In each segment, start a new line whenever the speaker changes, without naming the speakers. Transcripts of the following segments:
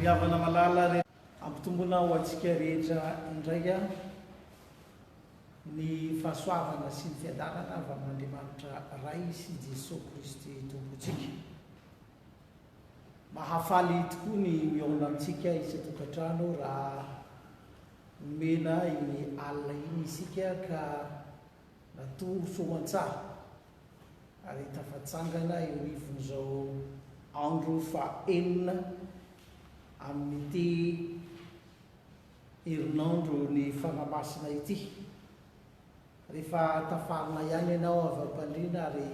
Miavana malala re ampitombona ho antsika rehetra indraika ny fahasoavana sy ny fiadarana avy amin'Andriamanitra ray sy Jesosy Kristy tompontsika. Mahafaly tokoa ny miaona amintsika isa-tokantrano raha nomena iny alina iny isika ka natoro soamantsara ary tafatsangana eo rivon'izao andro faha-enina amin'ity herinandro ny fanamasina ity. Rehefa tafarina ihany ianao avy am-pandriana ary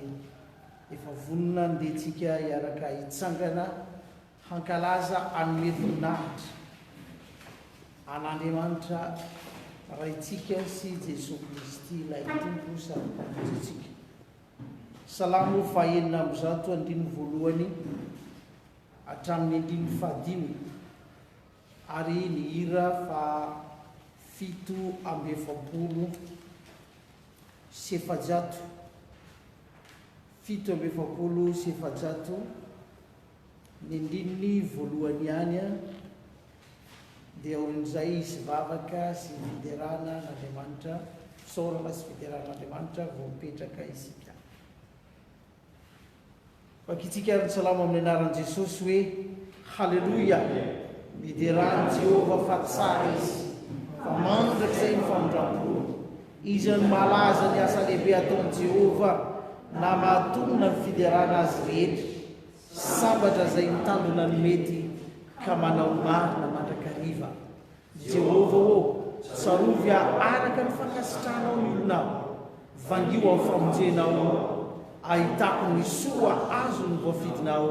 efa vonona ndehantsika hiaraka hitsangana hankalaza hanome voninahitra an'Andriamanitra raitsika sy Jesosy Kristy ilay tompo sady mpamondrotsika. Salamo faha-enina amby zato andininy voalohany hatramin'ny andininy fahadimy ary ny hira fito amby efapolo sy efajato, fito amby efapolo sy efajato ny andininy voalohany ihany dia orin'izay isy vavaka sy fiderana n'Andriamanitra, fisaorana sy fiderana n'Andriamanitra vao mipetraka isika. Fakitsika ny salamo amin'ny anaran'i Jesosy hoe haleloia, miderany Jehovah fa tsara izy, fa mandraka izay ny famondram-polo. Izy ny malaza ny asa lehibe ataon'i Jehovah na mahatonona ny fiderana azy rehetra, sambatra izay mitandona ny mety ka manao marina mandrakariva. Jehovah ô, tsarovy araka ny fankasitranao ny olonao, vangio amin'ny famonjenao, ahitako ny soa azo ny voafidinao,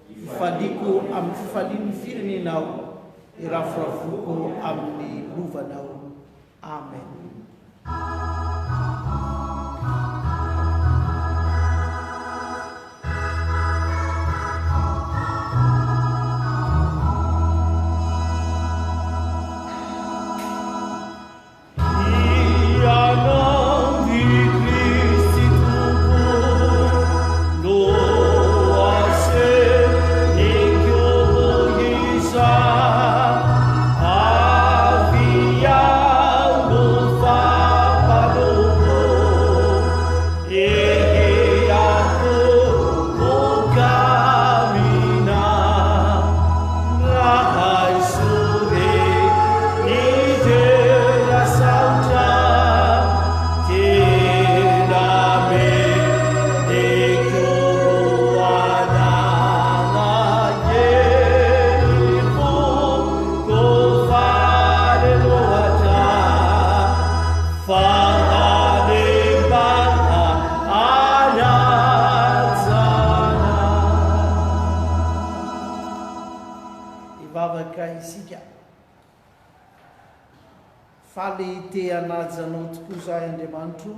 fifaliako amin'ny fifalian'ny firenenao, iraforavoko amin'ny lovanao. Amen. Faly te hanajanao tokoa zahay Andriamanitro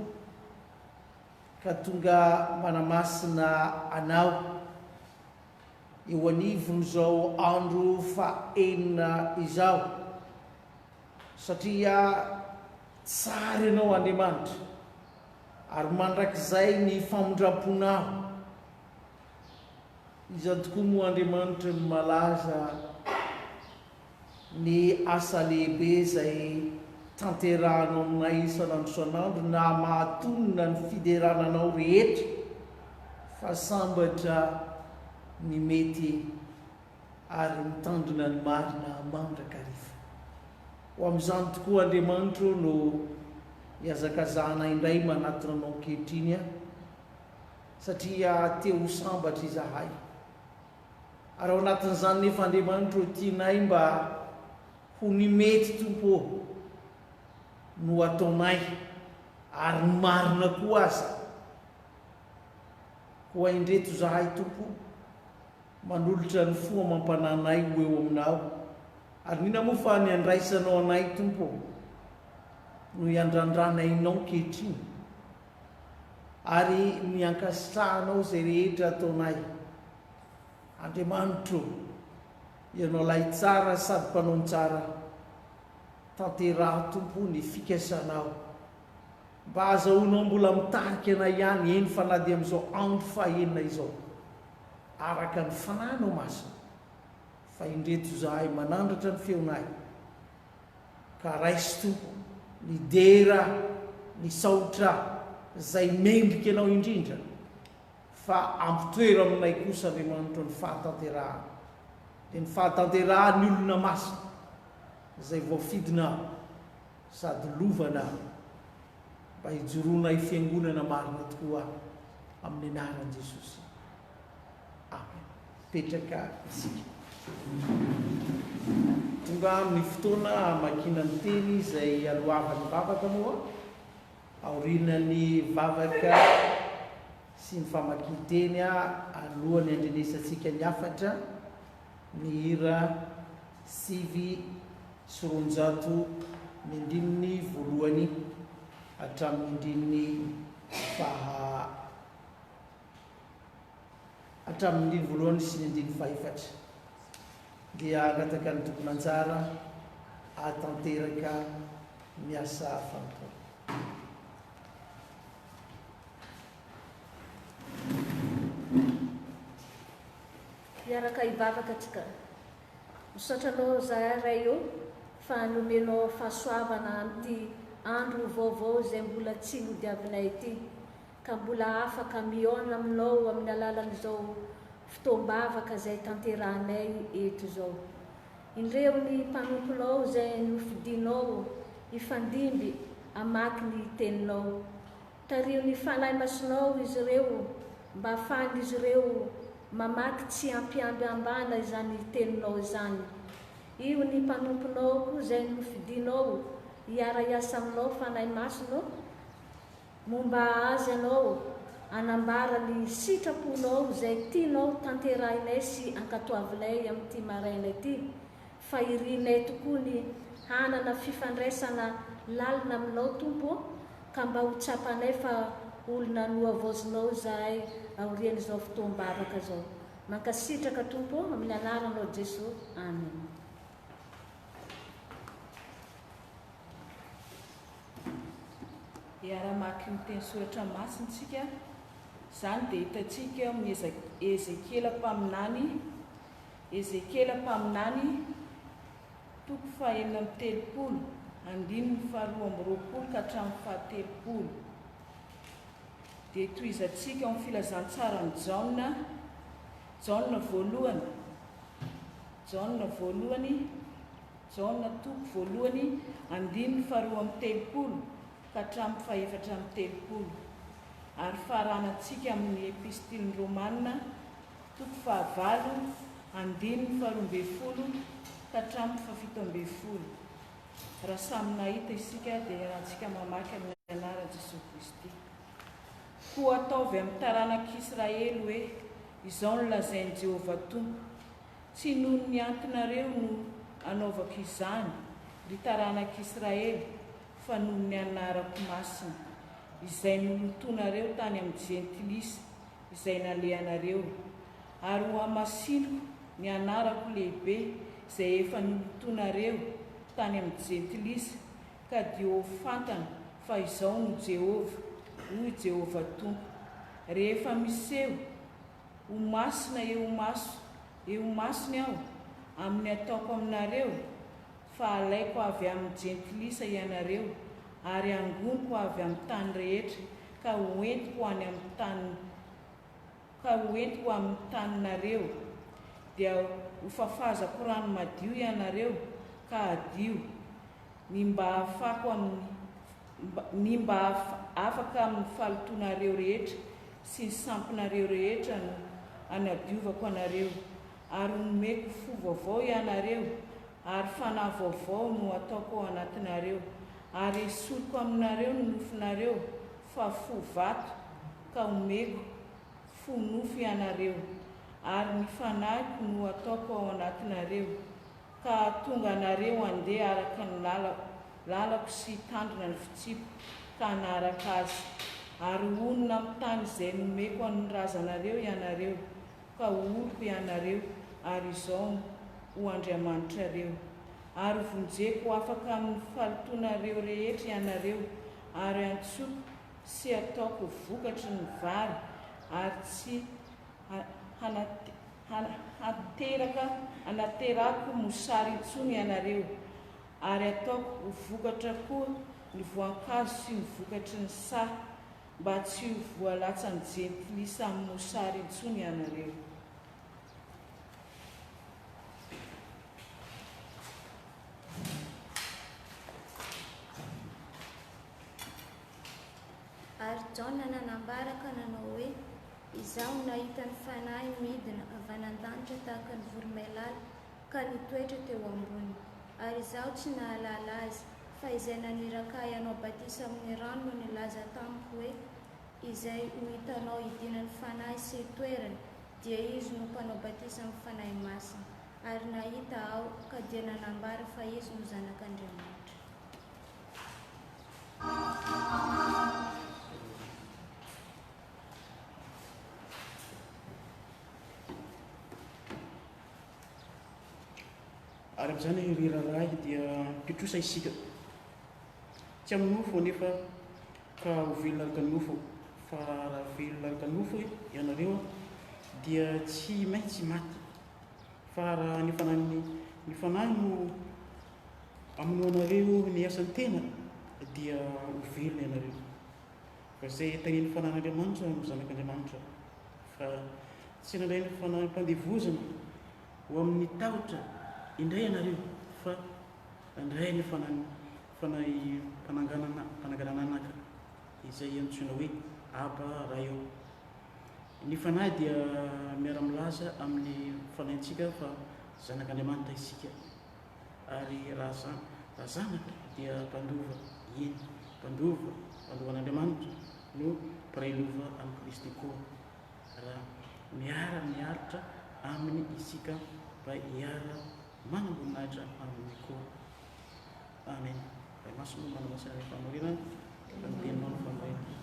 ka tonga manamasina anao eo anivon'izao andro faha-enina izao, satria tsara ianao Andriamanitra ary mandrakizay ny famondram-ponao. Izany tokoa moa Andriamanitra ny malaza ny asa lehibe izay tanterahanao aminay isan'andro isan'andro na mahatonona ny fiderananao rehetra, fa sambatra ny mety ary mitandrina ny marina mandrakariva. Ho amin'izany tokoa Andriamanitra no hiazakazahana indray manatona anao ankehitriny, satria te ho sambatra izahay. Ary ao anatin'izany nefa Andriamanitra tianay mba ho nimety tompo no ataonay ary ny marina koa aza. Ho indreto zahay tompo, manolotra ny fo amam-pananay ho eo aminao, ary nina moa fa ny andraisanao anay tompo no hiandrandranay-nao ankehitriny ary ny ankasitrahanao izay rehetra ataonay. Andriamanitro, ianao lay tsara sady mpanao tsara, tanteraha tompo ny fikasanao mba azahoanao mbola mitarika anay ihany eny fa na dia amin'izao andro faha-enina izao, araka ny fananao masina fa indreto zahay manandratra ny feonay ka raisto ny dera ny saotra zay mendrika ianao indrindra fa ampitoera aminay kosa Andriamanitra ny fahatanterahana dia ny fahatanterahany olona masina zay voafidina sady lovana mba hijoroana fiangonana marina tokoa amin'ny anaran'i Jesosy. Amen. Petraka isika. Tonga amin'ny fotoana hamakina ny teny izay alohavan'ny vavaka moa aorinan'ny vavaka sy ny famakin-teny alohan'ny andrenesantsika ny afatra ny hira 7:9 ny andininy voalohany hatramin'ny andininy hatramin'ny voalohany sy ny andininy fahaefatra dia agataka ny tokony anjara atanteraka miasa fampona.
Miaraka hivavaka atsika. Misotranao zahay io fa nomenao fahasoavana amin'ity andro vaovao izay mbola tsy nodiavinay ity, ka mbola afaka mihaona aminao amin'ny alalan'izao fotoam-bavaka izay tanterahanay eto izao. Indreo ny mpanomponao izay nofidinao hifandimby hamaky ny teninao. Tario ny fanahy masonao izy ireo mba ahafahany izy ireo mamaky tsy ampiamby ambana izany teninao izany. Io ny mpanomponao izay nofidinao hiara-iasa aminao fanahy masonao, momba azy ianao anambara ny sitraponao izay tianao tanterahinay sy ankatoavinay amin'ity maraina ity, fa irinay tokoa ny hanana fifandraisana lalina aminao Tompo, ka mba ho tsapanay fa olona noavozinao zahay aorian'izao fotoam-bavaka zao. Mankasitraka Tompo amin'ny anaranao Jesosy. Amen.
Iara-maky ny teny soratra masintsika, izany dia hitantsika amin'ny Ezekiela mpaminany toko 4:30, andininy 2:20 ka hatramin'ny 4:30. Dia toizantsika amin'ny filazantsarany Jaona voalohany, Jaona toko voalohany andininy 2:30 ka hatramin'ny 4:30. Ary faranantsika amin'ny epistiliny Romanina toko 9 andininy 12 ka hatramin'ny 17. Raha samy nahita isika dia iarahantsika mamaky amin'ny anaran'i Jesosy Kristy. Koa ataovy amin'ny taranak'Israely hoe, izao no lazain'i Jehovah Tompo, tsy noho ny antonareo no anaovako izany ry taranak'Israely, fa noho ny anarako masina izay nolotonareo tany amin'ny jentilisa izay nalehanareo, ary ho hamasiniko ny anarako lehibe izay efa nolotonareo tany amin'ny jentilisa, ka dia ho fantana fa izao no Jehovah, hoy Jehovah Tompo. Rehefa miseho ho masina eo masina aho amin'ny ataoko aminareo, fa alaiko avy amin'ny jentilisa ianareo, ary angoniko avy amin'ny tany rehetra, ka hoentiko amin'ny taninareo, dia ho fafazako rano madio ianareo, ka adio ny mba afaka amin'ny falotonareo rehetra sy ny sampinareo rehetra no anadiovako anareo, ary nomeko fo vaovao ianareo, ary fanahy vaovao no ataoko ao anatinareo, ary esoriko aminareo ny nofinareo fa fo vato, ka omeko fo nofo ianareo, ary ny fanahiko no ataoko ao anatinareo, ka tonga anareo handeha araka ny lalako sy tandrina ny fitsipiko ka hanaraka azy, ary onona amin'ny tany izay nomeko anorazanareo ianareo, ka olopo ianareo, ary izao ho Andriamanitrareo. Ary vonjeko afaka amin'ny falotonareo rehetra ianareo, ary antsoko sy ataoko vokatry ny vary, ary tsy hateraka anaterako mosary intsony ianareo ary ataoko ho vokatra koa ny voankazo sy ny vokatry ny sa mba tsy ho voalatsa ny jentilisa amin'ny mosary intsony ianareo.
Ary Jaona nanambaraka nanao hoe, izaho nahita ny fanahy midina avy any an-danitra tahaka ny voromailala ka nitoetra teo ambony. Ary izaho tsy nahalala azy, fa izay naniraka ianao batisa amin'ny rano no nilaza tamiko hoe, izay ho hitanao idina ny fanahy sy toerana dia izy no mpanao batisa amin'ny fanahy masina. Ary nahita aho ka dia nanambara fa izy no zanak'Andriamanitra.
Ary amin'izany ry raharahy dia mpitrosa isika tsy amin'ny nofo nefa ka ho velona araka ny nofo, fa raha velona araka ny nofo ianareo dia tsy maintsy maty, fa raha ny fanahy no amonoanareo ny asan'ny tena dia ho velona ianareo, fa izay tanen'ny fanan'Andriamanitra no zanak'Andriamanitra, fa tsy nandray ny fanam-pandevozana ho amin'ny tahotra indray ianareo, fa andray ny fananganana anaka izay antsoina hoe aba raha eo. Ny fanahy dia miara-milaza amin'ny fanahintsika fa zanak'Andriamanitra isika, ary raha zanaka dia mpandova mpandovan'Andriamanitra no mpiray lova amin'ny Kristy koa, raha miara-miaritra aminy isika mba hiara manamboninahitra aminy koa. Amen. Ray masino manamasina ny famarinana ka ny teninao ny famarinana.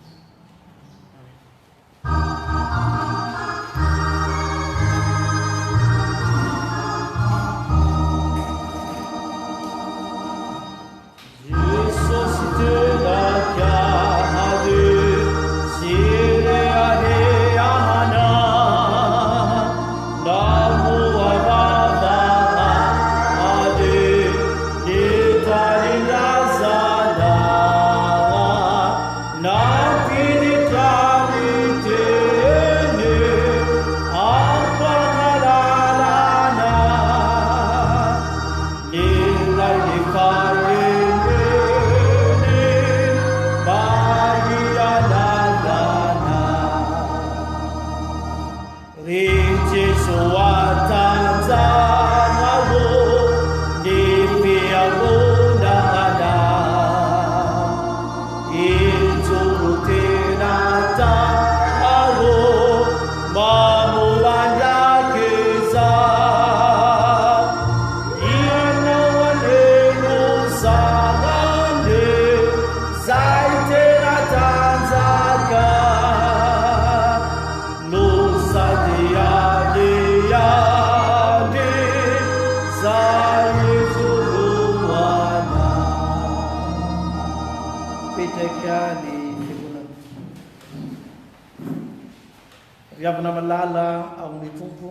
Riavana malala amin'ny tompo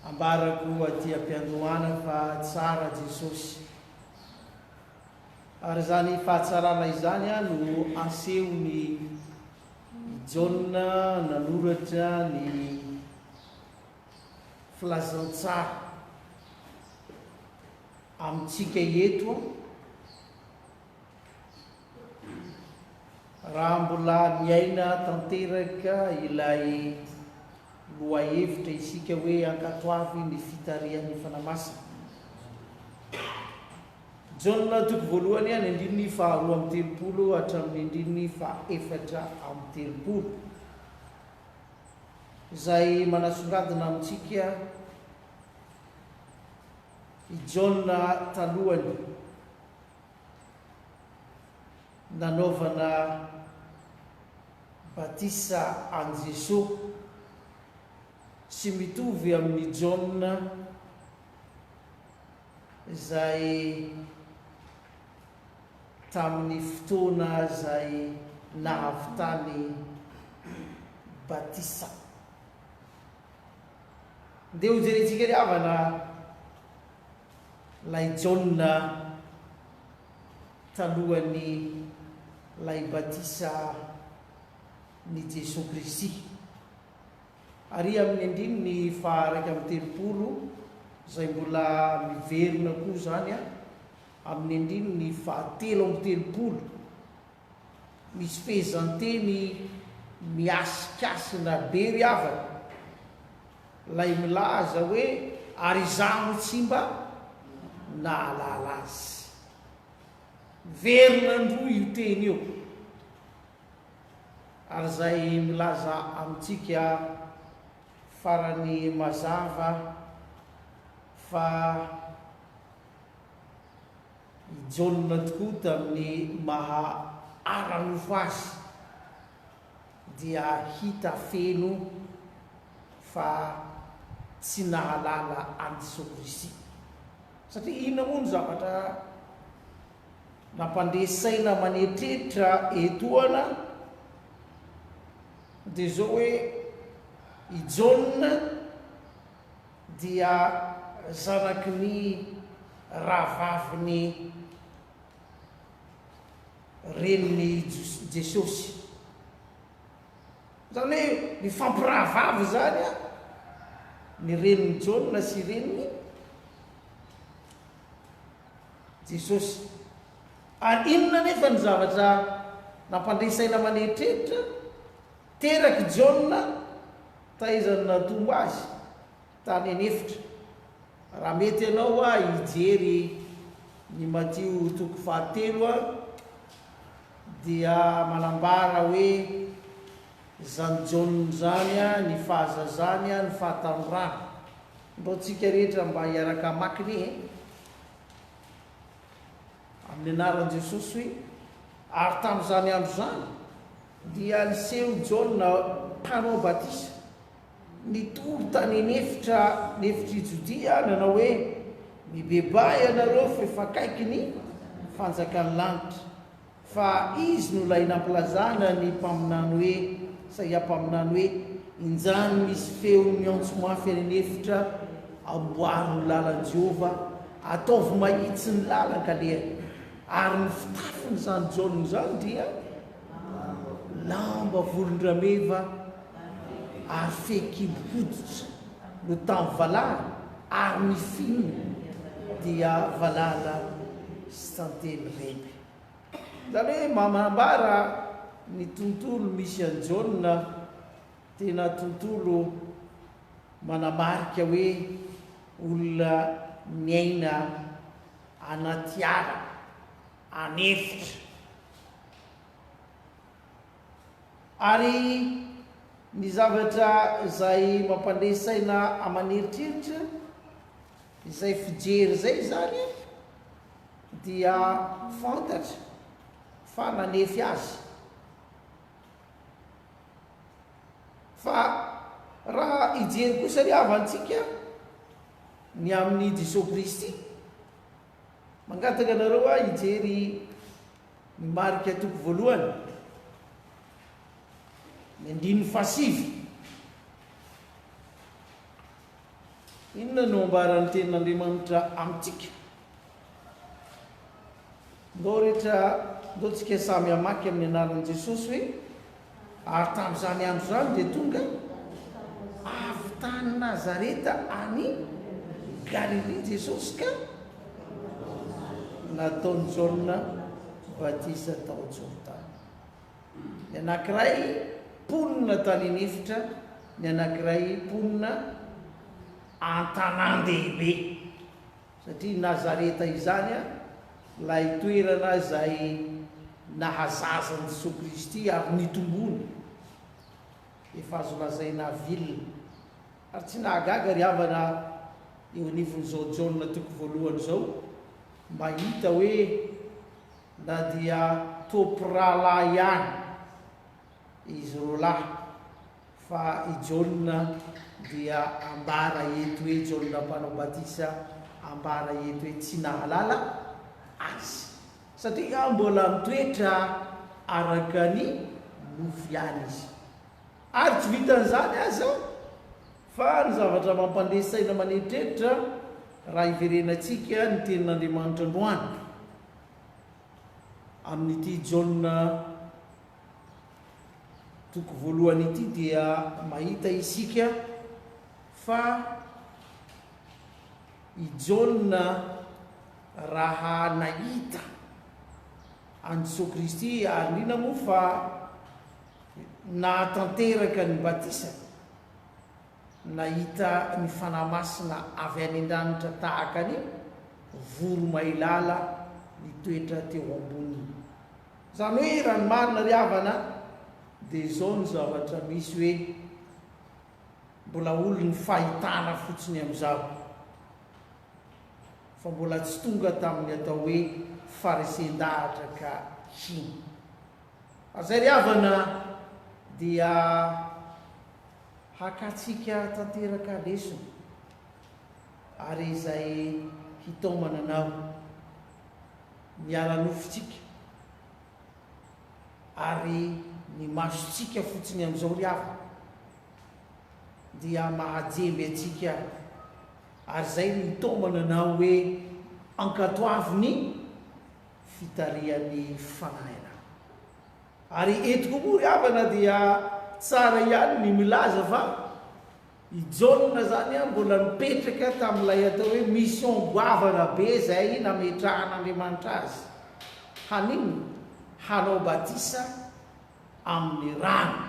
ambarako aty am-piandohana fa tsara Jesosy, ary zany fahatsarana izany no asehony Jaona nanoratra ny filazantsara amintsika eto, raha mbola miaina tanteraka ilay lohahevitra isika hoe ankatoavy ny fitarian'ny fanamasina. Jaona toko voalohany any andininy faharoa amby telopolo hatramin'ny andininy fahaefatra amby telopolo, izay manasongadina amintsika i Jaona talohany nanaovana batisa an Jesosy, sy mitovy amin'ny Jaona izay tamin'ny fotoana izay nahavitany batisa. dia ho jerentsika ry havana lay Jauna talohany lay batisa ny Jesosy Kristy ary amin'ny andrininy faharaiky amin'ny telopolo zay mbola miverina koa zany amin'ny andrininy fahatelo amin'ny telopolo misy fehezanteny miasikasina be ry havana lay milaza hoe ary izaho tsy mba nahalala azy verina androa io teny io ary zay milaza amintsika farany mazava fa Jauna tokoa tamin'ny maha ara-nofo azy dia hita feno fa tsy nahalala any Jesosy Kristy satria inona moa ny zavatra nampandesaina manetreritra etoana dia zao hoe i Jauna dia zanaky ny rahavaviny reniny Jesosy zany hoe mifampiravavy zany ny reniny Jauna sy reniny Jesosy ary inona nefa ny zavatra nampandesaina manetreritra teraky Jauna taizany natombo azy tany anefitra raha mety ianao hijery ny Matio toko fahatelo dia manambara hoe zany Jauna zany ny fahazazany ny fahatamborana mbô tsika rehetra mba hiaraka makiny amin'ny anaran'i Jesosy hoe ary tamin'izany andro zany dia niseho Jauna mpanao batisa nitory tany nefitra i Jodia nanao hoe mibebay ianareo fa efa akaiky ny fanjakan'ny lanitra fa izy no lay nampilazana ny mpaminany hoe saia-mpaminany hoe injany misy feo miantso mafy any nefitra amboary ny lalan'i Jehova ataovy mahitsy ny lalan-kaleha ary ny fitafiny zany Jauna zany dia lamba volon-drameva ary fehikibokoditra no tamin'ny valala ary ny finy dia valala sy tantely remy zany hoe manambara ny tontolo misy an'i Jauna tena tontolo manamarika hoe olona miaina anaty ala anefitra ary ny zavatra zay mampandesaina amaneritreritra izay fijery zay zany dia fantatra fa nanefy azy fa raha ijery kosa ry havantsika ny amin'ny Jesosy Kristy mangataka anareo hijery ny marika toko voalohany ny andininy fahasivy inona no ambaran'ny tenin'Andriamanitra amintsika ndao rehetra ndao tsika samy hamaky amin'ny anaran'i Jesosy hoe ary tamin'izany andro zany dia tonga avy tany Nazareta any Galilea Jesosy ka nataony Jauna batisa tao Jordana ny anankiray ponina tany nefitra ny anankiray ponina an-tanan-dehibe satria Nazareta izany lay toerana zay nahazazan'i Jesosy Kristy ary nitombony efa azo lazaina vilona ary tsy nahagaga ry havana eo anivon'izao Jauna toko voalohany zao mahita hoe na dia tompirahalahy ihany izy roalahy fa i Jauna dia ambara eto hoe Jauna mpanao batisa ambara eto hoe tsy nahalala azy satria mbola mitoetra araka ny nofo ihany izy ary tsy vitan'izany aza fa ny zavatra mampandesaina manetretra raha iverenantsika ny tenin'Andriamanitra androany amin'ity Jaona toko voalohany ity dia mahita isika fa i Jaona raha nahita an Jesosy Kristy ary indrindra moa fa nahatanteraka ny batisa nahita ny fanamasina avy any an-danitra tahaka ny voro mailala nitoetra teo amboniny. Zany hoe raha ny marina ry havana dia izao ny zavatra misy hoe mbola olony fahitana fotsiny amin'izao fa mbola tsy tonga tamin'ny atao hoe farisean-dahatra ka hiny. Zay ry havana dia hakatsika tanteraka lesona ary izay hitaomana anao miara-nofotsika ary ny masotsika fotsiny amin'izao ry havana dia mahajemby atsika ary zay ny hitaomana anao hoe ankatoavy ny fitarian'ny fanahina. Ary etiko moa ry havana dia tsara ihany ny milaza fa i Jaona zany mbola mipetraka tamin'ilay atao hoe mission goavana be zay nametrahan'Andriamanitra azy hanino hanao batisa amin'ny rano.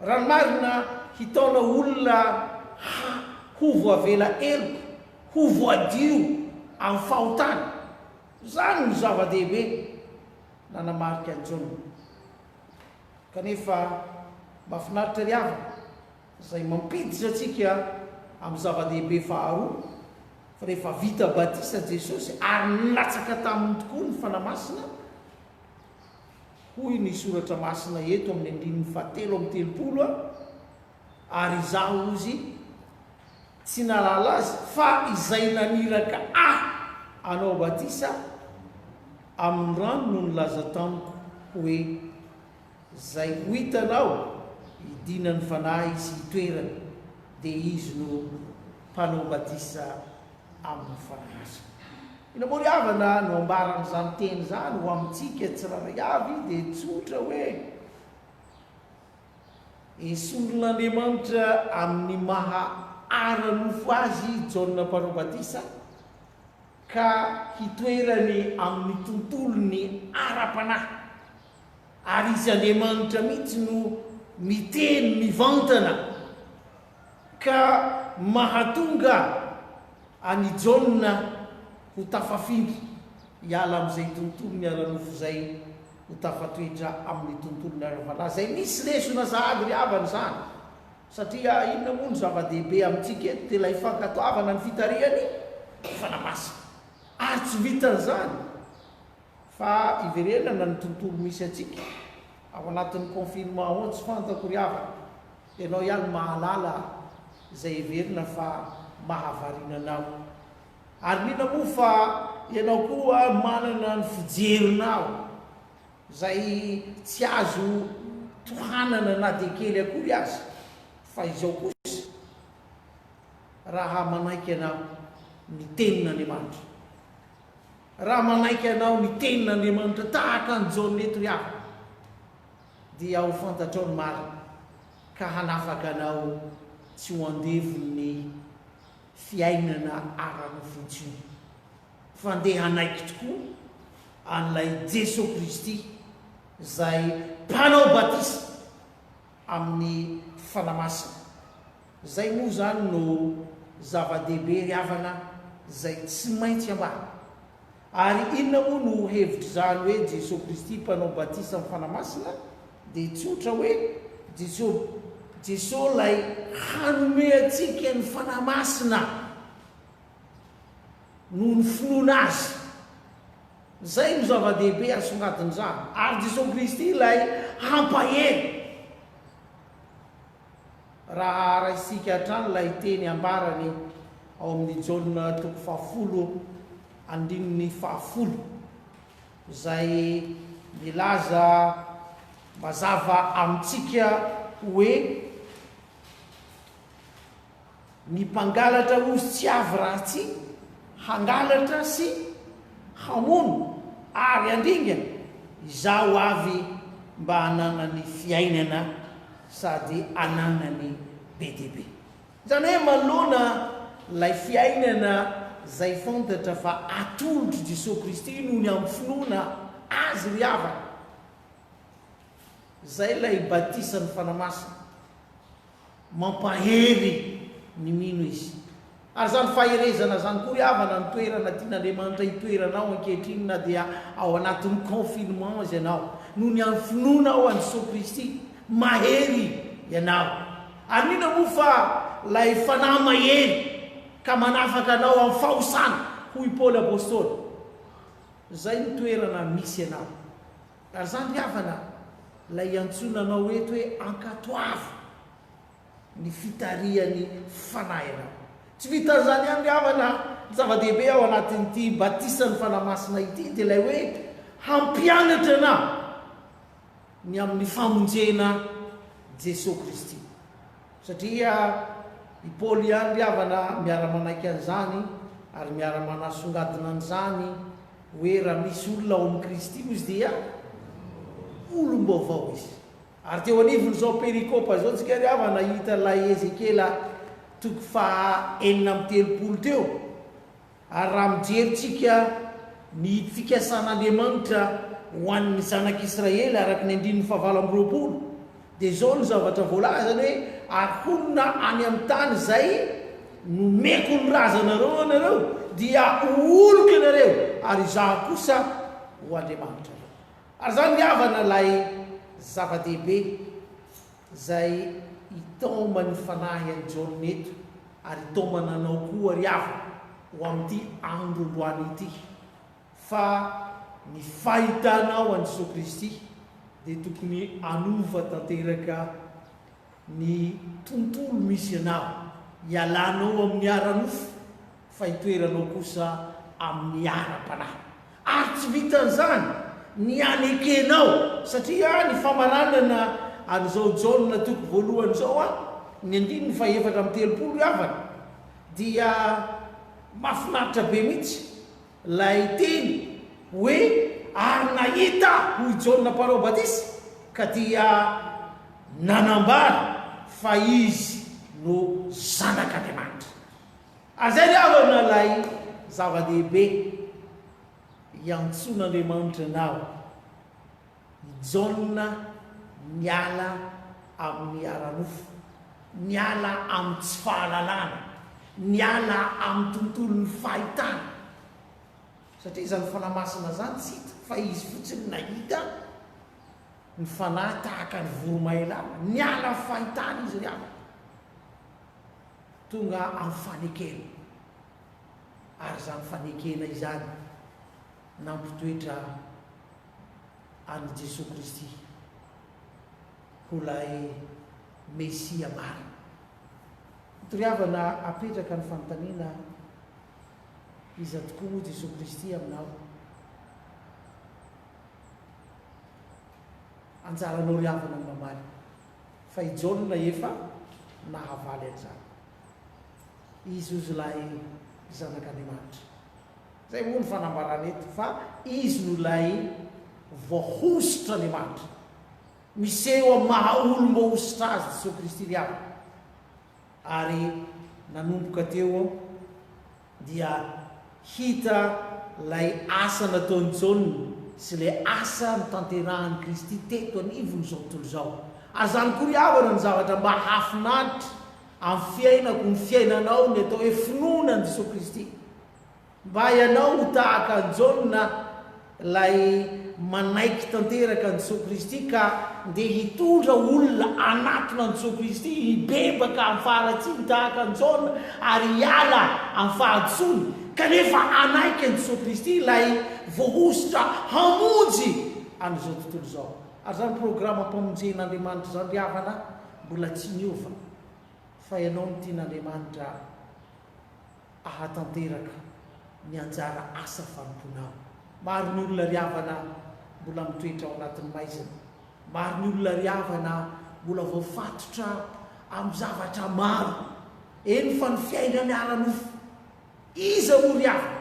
Raha marina hitaona olona ho voavela eloko ho voadio amin'ny fahotana, zany no zava-dehibe nanamarika ny Jaona. Kanefa mahafinaritra ry havana izay mampiditra atsika amin'ny zava-dehibe faharoa fa rehefa vita batisa Jesosy ary natsaka taminy tokoa ny fanamasina, hoy ny soratra masina eto amin'ny andininy 7:30 ary izaho ozy tsy nalala azy fa izay naniraka anao batisa amin'ny rano no nilaza tamiko hoe zay ho hitanao idinany fanahy sy hitoerany dia izy no mpanao batisa amin'ny fanamasina. Ina moa ry havana no ambaran'izany teny zany ho amintsika tsiraray avy dia tsotra hoe esolon'Andriamanitra amin'ny maha ara-nofo azy Jaona mpanao batisa ka hitoerany amin'ny tontolony ara-panahy. Ary izy Andriamanitra mihitsy no miteny mivantana ka mahatonga any Jaona ho tafafindry hiala amin'izay tontolony ara-nofo zay ho tafatoetra amin'ny tontolony ara-panahy zay misy lesona zahady ry havana zany. Satria inona moa ny zava-dehibe amintsika eto dia ilay fankatoavana ny fitariany fanamasina ary tsy vitan'izany fa iverenana ny tontolo misy atsika ao anatin'ny confinement ao tsy fantako ry havana. Ianao ihany mahalala izay iverina fa mahavarinanao ary nina moa fa ianao koa manana ny fijerinao zay tsy azo tohanana na dia kely akory azy. Fa izao kosa raha manaiky anao ny tenin'Andriamanitra, raha manaiky anao ny tenin'Andriamanitra tahaka ny Jaona eto ry havana dia ho fantatrao ny marina ka hanafaka anao tsy ho andevon'ny fiainana ara-nofo intsony fa ndeha hanaiky tokoa an'ilay Jesosy Kristy zay mpanao batisa amin'ny fanamasina. Zay moa zany no zava-dehibe ry havana zay tsy maintsy ambara. Ary inona moa no hevitra zany hoe Jesosy Kristy mpanao batisa amin'ny fanamasina dia tsotra hoe Jesosy lay hanome atsika ny fanamasina noho ny finoana azy. Zay no zava-dehibe asongadin'izany. Ary Jesosy Kristy lay hampahery. Raha araisika hatrany ilay teny ambarany ao amin'ny Jaona 10:10 zay milaza mazava amintsika hoe ny mpangalatra ozy tsy avy ratsy hangalatra sy hamono ary andringana izaho avy mba hananany fiainana sady ananany be deaibe zany hoe malona lay fiainana zay fantatra fa atolotro Jesosy Kristy noho ny amin'ny finoana azy ry havana zay lay batisany fanamasina mampahery ny mino izy ary zany faherezana zany koa ry havana ny toerana tian'Andriamanitra hitoeranao ankehitriny na dia ao anatin'ny confinement izy ianao noho ny amin'ny finoana ao an' Jesosy Kristy mahery ianao ary nina moa fa lay fanahy mahery ka manafaka anao amin'ny fahosana hoy Paoly apôstôly zay ny toerana misy ianao ary zany ry havana lay antsonanao eto hoe ankatoava ny fitariany fanahy ianao tsy vita zany ihany ry havana zava-dehibe ao anatin'ity batisany fanamasina ity dia lay hoe hampianatra anao ny amin'ny famonjena Jesosy Kristy satria i Paoly ihany ry havana miara-manaiky an'izany ary miara-manasongadina an'izany hoe raha misy olona ao amin'ny Kristy izy dia olom-baovao izy ary teo anivony zao perikopa zao tsika ry havana hita lay Ezekela toko faha 4:30 teo ary raha mijeritsika ny fikasan'Andriamanitra ho an'ny zanak'Israely araky ny 9:20 dia zao ny zavatra voalazany hoe ary honona any amin'ny tany zay nomeko ny razanareo anareo dia oloka ianareo ary izaho kosa ho Andriamanitra ary zany ry havana lay zava-dehibe zay itaomany fanahy any Jaona eto ary itaomana anao koa ry havana ho amin'ity andro androany ity fa ny fahitanao an' Jesosy Kristy dia tokony anova tanteraka ny tontolo misy anao ialanao amin'ny ara-nofo fa hitoeranao kosa amin'ny ara-panahy ary tsy vitan'izany ny anekenao satria ny famaranana an'izao Jaona toko voalohany zao a ny 9:30 ry havana dia mahafinaritra be mihitsy lay teny hoe ary nahita hoy Jaona mpanao batisa ka dia nanambara fa izy no zanak'Andriamanitra ary zay ry havana lay zava-dehibe iantson'Andriamanitra anao i Jaona niala amin'ny ara-nofo niala amin'ny tsy fahalalana niala amin'ny tontolon'ny fahitana satria zany fanamasina zany tsy hita fa izy fotsiny nahita ny fanahy tahaka ny voromailala niala amin'ny fahitana izy ry havana tonga amin'ny fanekena ary zany fanekena izany nampitoetra any Jesosy Kristy ho lay Mesia marina ry havana apetraka ny fanontaniana iza tokoa moa Jesosy Kristy aminao anjaranao ry havana ny mamaly fa i Jaona efa nahavaly an'izany izy ozy lay zanak'Andriamanitra zay moa ny fanambarana eto fa izy no lay voahositra Andriamanitra miseho amin'ny maha olom-bahositra azy Jesosy Kristy ry havana ary nanomboka teo dia hita lay asa nataony Jaona sy lay asa nitanterahan'i Kristy teto anivony zao tontolo zao ary zany koa ry havana ny zavatra mba hafinaritra amin'ny fiainako ny fiainanao ny atao hoe finoana ny Jesosy Kristy mba ianao ho tahaka ny Jaona lay manaiky tanteraka ny Jesosy Kristy ka ndeha hitondra olona anatona ny Jesosy Kristy hibebaka amin'ny faharatsiny tahaka ny Jaona ary hiala amin'ny fahatsony kanefa anaiky ny Jesosy Kristy lay voahositra hamonjy an'izao tontolo zao ary zany programa mpamonjen'Andriamanitra zany ry havana mbola tsy miova fa ianao ny tian'Andriamanitra ahatanteraka ny anjara asa fanomponao maro ny olona ry havana mbola mitoetra ao anatin'ny maizina maro ny olona ry havana mbola voafatotra amin'ny zavatra maro eny fa ny fiainany ara-nofo iza mo ry avana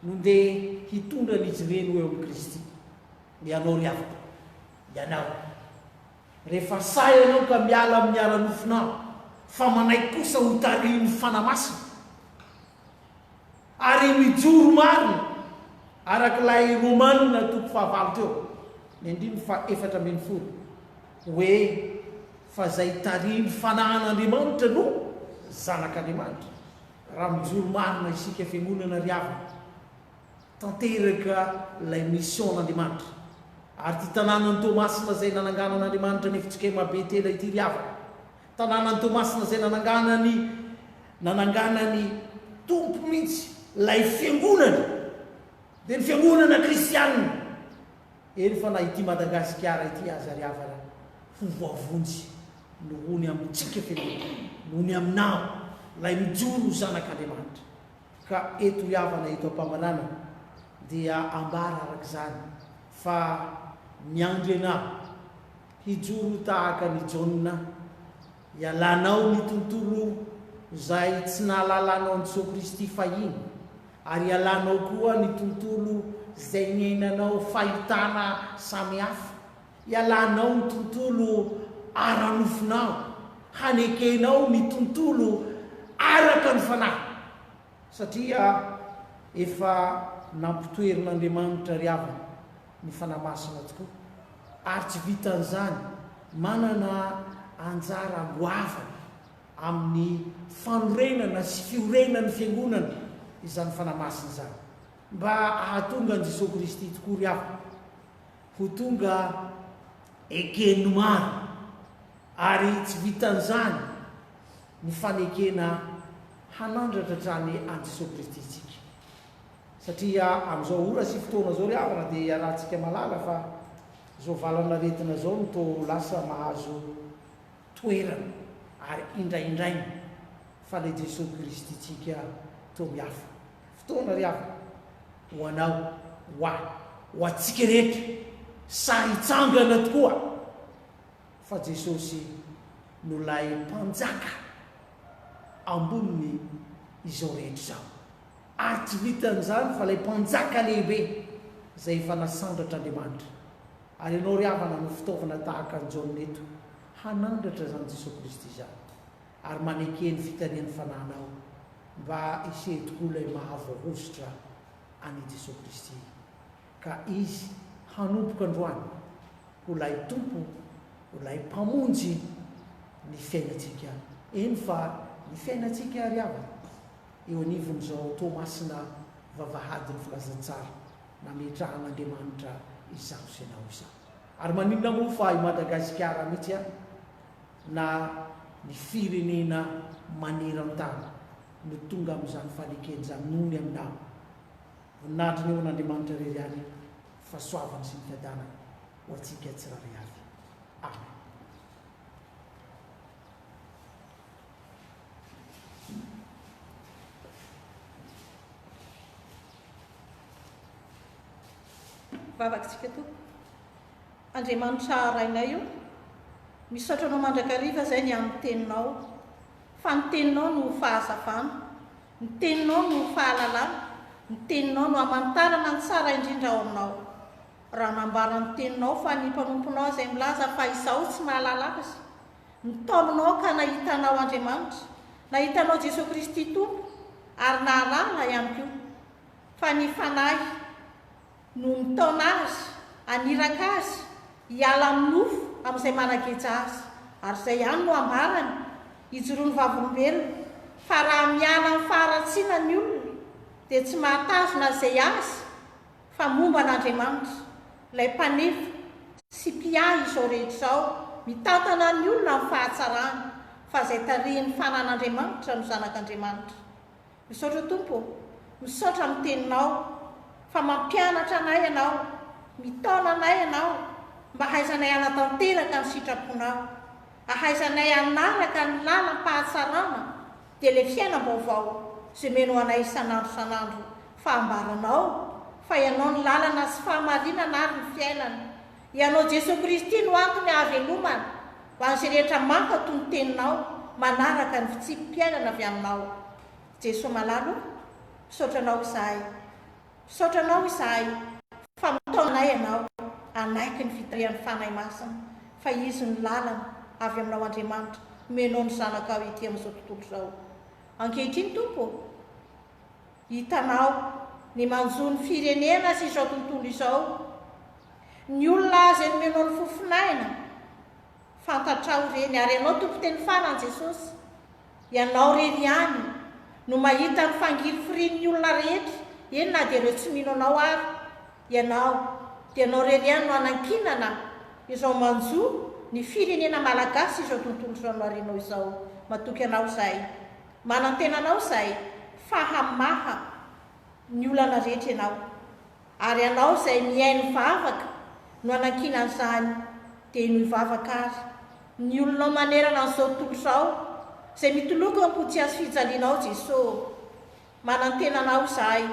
no ndeha hitondra n'izy reny eo amin'ny Kristy. Ianao ry avana, ianao rehefa say anao ka miala amin'ny ara-nofonao fa manaiky kosa ho tariny fanamasina ary mijoro marina arak'ilay Romanina 7 teo ny 14 hoe fa zay tariny fanahan'Andriamanitra no zanak'Andriamanitra. Raha mijoro marina isika fiangonana ry avana tanteraka ilay mission-n'Andriamanitra. Ary ty tanànan'ny Tomasina zay nananganan'Andriamanitra nefitsika be tena ity ry avana, tanànan'ny Tomasina zay nananganany tompo mihitsy lay fiangonana, dia ny fiangonana kristianina eny fa na ity Madagasikara ity aza ry avana ho voavonjy nohony amintsika fiangonana, nohony aminao lay mijoro zanak'Andriamanitra. Ka eto ry avana eto am-pamanana dia ambara arak'izany fa miandry anao hijoro tahaka ny Jaona, ialanao ny tontolo zay tsy nahalalanao ny Jesosy Kristy fahiny, ary ialanao koa ny tontolo zay niainanao fahitana samihafa, ialanao ny tontolo ara-nofonao, hanekenao ny tontolo araka ny fanahy, satria efa nampitoerin'Andriamanitra ry avana ny fanamasina tokoa, ary tsy vitan'izany manana anjara goavana amin'ny fanorenana sy fiorenan'ny fiangonana izany fanamasina izany, mba ahatonga an' Jesosy Kristy tokoa ry avana ho tonga ekeny maro, ary tsy vitan'izany ny fanekena hanandratra hatrany an' Jesosy Kristy tsika. Satria amin'izao ora sy fotoana zao ry avana dia rahantsika malala fa zao valanaretina zao no to lasa mahazo toerana ary indraindrainy fa le Jesosy Kristy tsika to miafa. Fotoana ry avana ho anao, ho atsika rehetra sary hitsangana tokoa fa Jesosy no lay mpanjaka amboniny izao rehetra zao, ary tsy vitan'izany fa lay mpanjaka lehibe zay efa nasandratr'Andriamanitra. Ary ianao ry avana no fitaovana tahaka ny Jaona eto hanandratra zany Jesosy Kristy zany, ary manekeny fitanian'ny fanahinao mba hisehy tokoa ilay mahavoaositra any Jesosy Kristy, ka izy hanompoka androany ho lay tompo, ho lay mpamonjy ny fiainantsika. Eny fa ny fiainantsika ry avana eo anivon'izao Tomasina vavahady ny filazantsara nametrahan'Andriamanitra izao sy anao izao. Ary maninona moa fa i Madagasikara mihitsy na ny firenena maneran-tany no tonga amin'izany fanekeny zany nohony aminao. Voninahitra ny eo an'Andriamanitra rery any fahasoavany sy ny fiadanana ho antsika tsirairay avy. Amen.
Vavakantsika to Andriamanitra rainay io, misaotra anao mandrakariva zay ny amin'ny teninao, fa ny teninao no fahazavana, ny teninao no fahalalana, ny teninao no hamantarana ny tsara indrindra ao aminao. Raha nambara ny teninao fa ny mpanomponao zay milaza fa izao tsy mahalala azy, nitaonanao ka nahitanao Andriamanitra, nahitanao Jesosy Kristy tompo, ary nahalala ihany koa, fa ny fanahy no nitaona azy, aniraka azy, hiala amin'ny nofo amin'izay manageja azy, ary izay ihany no ambarany hijoroany vavolombelona, fa raha miala amin'ny faharatsiana ny olona dia tsy mahatazona izay azy fa momba an'Andriamanitra, ilay mpanefa sy mpiahy izao rehetra izao, mitantana ny olona amin'ny fahatsarana, fa izay tarihin'ny fanan'Andriamanitra no zanak'Andriamanitra. Misaotra Tompo, misaotra amin'ny teninao, fa mampianatra anay ianao, mitaona anay ianao, mba haizanay anatanteraka ny sitraponao, ahaizanay anaraka ny lalam-pahatsarana dia le fiainam-baovao zay meno anay isan'andro fa ambaranao fa ianao ny lalana sy fahamarinana ary ny fiainana. Ianao Jesosy Kristy no antony havelomana ho an'izay rehetra maka toy ny teninao,
manaraka ny fitsipim-piainana avy aminao. Jesosy malalo, misaotranao izahay, misaotranao izahay fa mitaonay ianao anaiky ny fitarian'ny fanahy masina, fa izy ny lalana avy aminao Andriamanitra, menao ny zanakao ety amin'izao tontolo izao. Ankehitriny Tompo, hitanao ny manjo ny firenena sy izao tontolo izao, ny olona azy ny menao ny fofinaina, fantatrao reny, ary ianao Tompo teny farany Jesosy, ianao rery ihany no mahita ny fangiry firian'ny olona rehetra, eny na dia ireo tsy mino anao ary, ianao dia ianao rery ihany no anankinana izao manjo ny firenena malagasy izao tontolo izao noarenao izao. Matoky anao izay, manantena anao izay fa hamaha ny olana rehetra ianao, ary ianao izay mihaino vavaka no anankinan'izany dia no hivavaka ary ny olonao manerana n'izao tontolo izao izay mitoloko ampo tsy azo fijalianao. Jesosy, manantena anao izahay,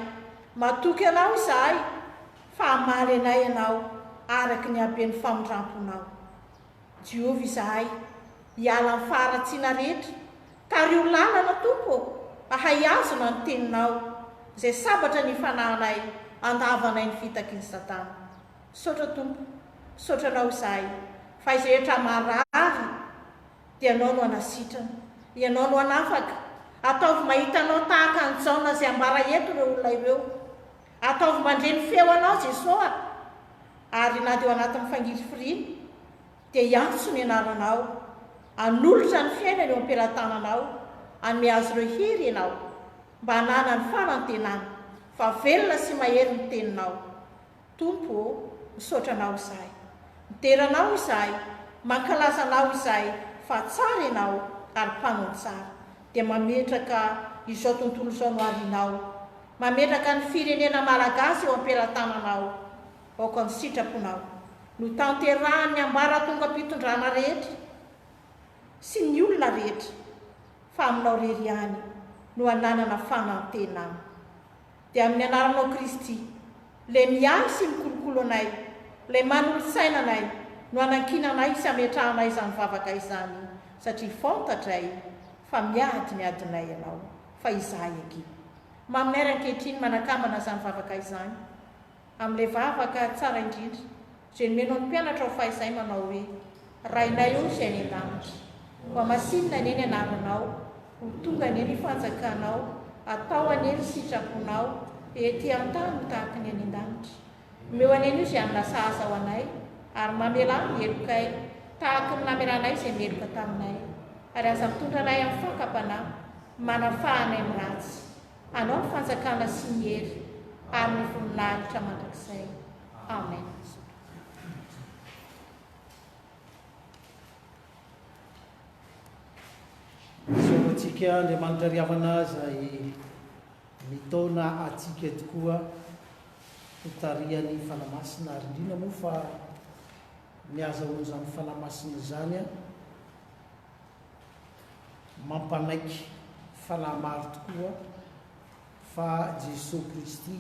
matoky anao izahay fa hamaly anay ianao araky ny haben'ny famondramponao. Jehovah, izahay hiala amin'ny faharatsiana rehetra, tario lalana Tompo, ahay azona ny teninao izay sabatra ny fanahinay andavanay ny fitaky ny Satana. Saotra Tompo, saotranao izahay fa izay rehetra marary dia ianao no anasitrana, ianao no anafaka. Ataovy mahita anao tahaka ny Jaona izay ambara eto ireo olona ireo, ataovy mandreny feo anao Jesosy, ary na dia ao anatin'ny fangiry firiana dia hiantso ny anaranao, anolotra ny fiainana eo am-pelantananao, anome azy ireo hery ianao mba hanana ny fanantenana, fa velona sy mahery ny teninao. Tompo, misaotranao izahay, miteranao izahay, mankalazanao izahay fa tsara ianao ary mpanao tsara, dia mametraka izao tontolo izao no arinao, mametraka ny firenena malagasy eo am-pelantananao, aoka ny sitraponao no tanterahan'ny ambara tonga ampitondrana rehetra sy ny olona rehetra, fa aminao rery ihany no hananana fanantenana. Dia amin'ny anaranao Kristy, le miahy sy mikolokolo anay, le manolo-tsaina anay no anankinanay sy ametrahanay izany vavaka izany, satria fantatray fa miady ny adinay ianao, fa izahay aky. Maminay ankehitriny manakambana izany vavaka izany, amin'ilay vavaka tsara indrindra, izay nomenao ny mpianatra ho fahizay manao hoe: rainay io izay any an-danitra, fa masinina ny eny anaranao, ho tonga ny eny fanjakanao, atao any eny sitraponao, ety an-tany tahaka ny any an-danitra. Meo any eny io izay anasa asa ho anay, ary mamela mielokay tahaka ny nameranay izay mieloka taminay, ary aza mitondra anay amin'ny fakapana, manafahanay amin'ny ratsy, anao ny fanjakana sy ny hery ary ny voninahitra mandrakizay. Amen.
Somatsika Andriamanitra riavana izay mitona atsika tokoa fitariany fanamasina, ary indrindra moa fa miaza on'izany fanamasina izany mampanaiky fanahy maro tokoa fa Jesosy Kristy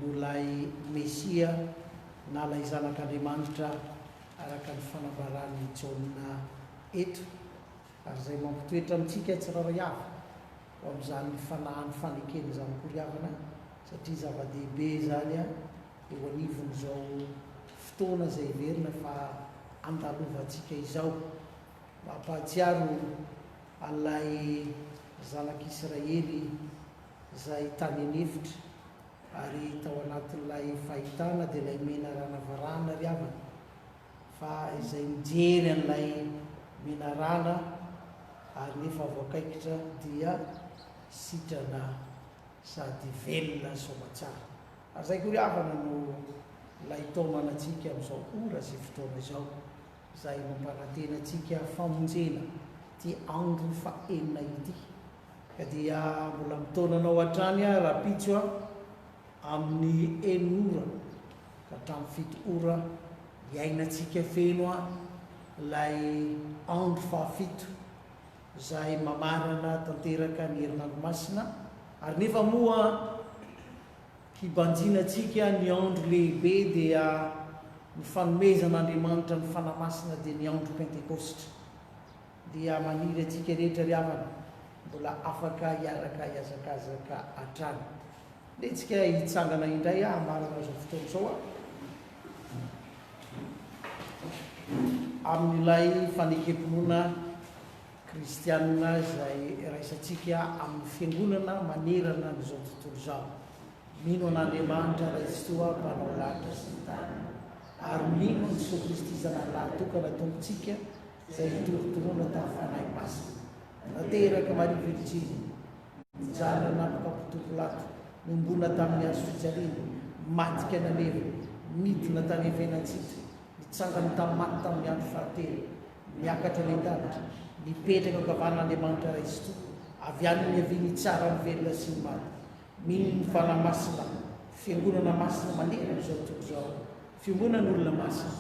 no lay Mesia na lay zanak'Andriamanitra araka ny fanambarany Jaona eto, ary izay mampitoetra amintsika tsirairay avy ho amin'izany fanahany fanekena izany koriavana, satria zava-dehibe zany eo anivon'izao fotoana izay verina fa andalovantsika izao. Mampahatsiaro an'ilay zanak'Israely izay tany anefitra ary tao anatin'ilay fahitana dia ilay mena rana varahana ry avana, fa izay mijery an'ilay mena rana ary nefa voakaikitra dia sitrana sady velona somatsara. Ary zay koa ry avana no lay taomanantsika amin'izao ora sy fotoana izao, izay mampanantena antsika famonjena ty andro faenina ity, ka dia mbola mitaonanao hatrany rapitso amin'ny 9 ora ka hatramin'ny 7 ora hiainantsika feno lay andro fahafito izay mamarana tanteraka ny herinandromasina, ary nefa moa hibanjinantsika ny andro lehibe dia ny fanomezan'Andriamanitra ny fanamasina dia ny andro Pentekostra, dia maniry atsika rehetra ry havana mbola afaka hiaraka hiazakazaka atrany le tsika hitsangana indray marana zao fotoana zao amin'ilay fanekempinoana kristianina zay raisatsika amin'ny fiangonana manerana n'izao tontolo zao. Mino an'Andriamanitra raisoa mpanao lahatra sy ny tany ary mino ny Jesosy Kristy zanahary tokana tompontsika zay hitorotoroana tamin'ny fanahy masina nateraka Maria Virginy mijanona nampakampitopolato nombona tamin'ny hazo fijaliana matika nanevina midina tany Evenantsika nitsangana tamin'ny maty tamin'ny andro fahatelo niakatra le-danitra nipetraka ankavan'Andriamanitra raisoa avy any miaviny tsara ny velona sy ny maty. Mino ny fanahy masina fiangonana masina manerana zao tontolo zao fiangonan'olona masina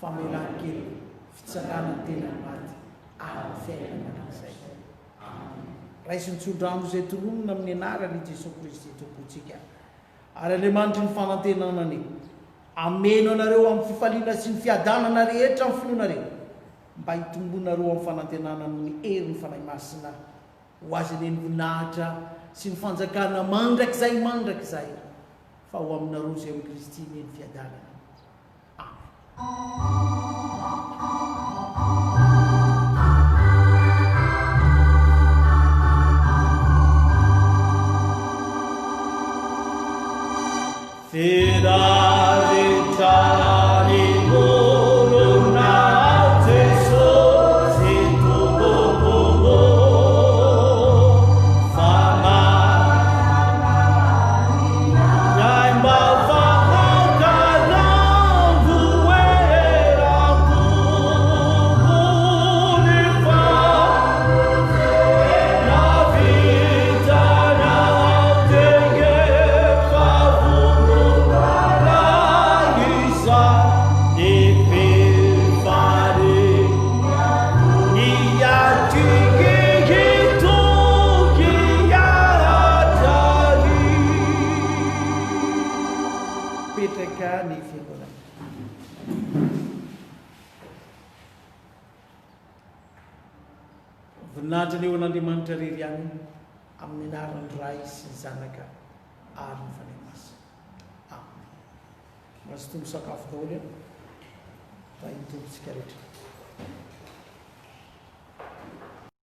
famelan-kely fitsangana ny tena maty amin'ny fiainana manak'izay. Raisy nitsodrano zay toronona amin'ny anarany Jesosy Kristy tompontsika ary Andriamanitra ny fanantenanany ameno anareo amin'ny fifaliana sy ny fiadanana rehetra amin'ny finoanareo mba hitombonareo amin'ny fanantenana noho ny hery ny fanahy masina ho azy neny voninahitra sy ny fanjakana mandrakizay fa ho aminareo zay amin'ny Kristy neny fiadanana. Voninahitra ny eo an'Andriamanitra rery any amin'ny anaran'ny Ray sy ny Zanaka ary ny fanahy masina. Amen. Mazotomy sakafo daholo fa hitombotsika rehetra.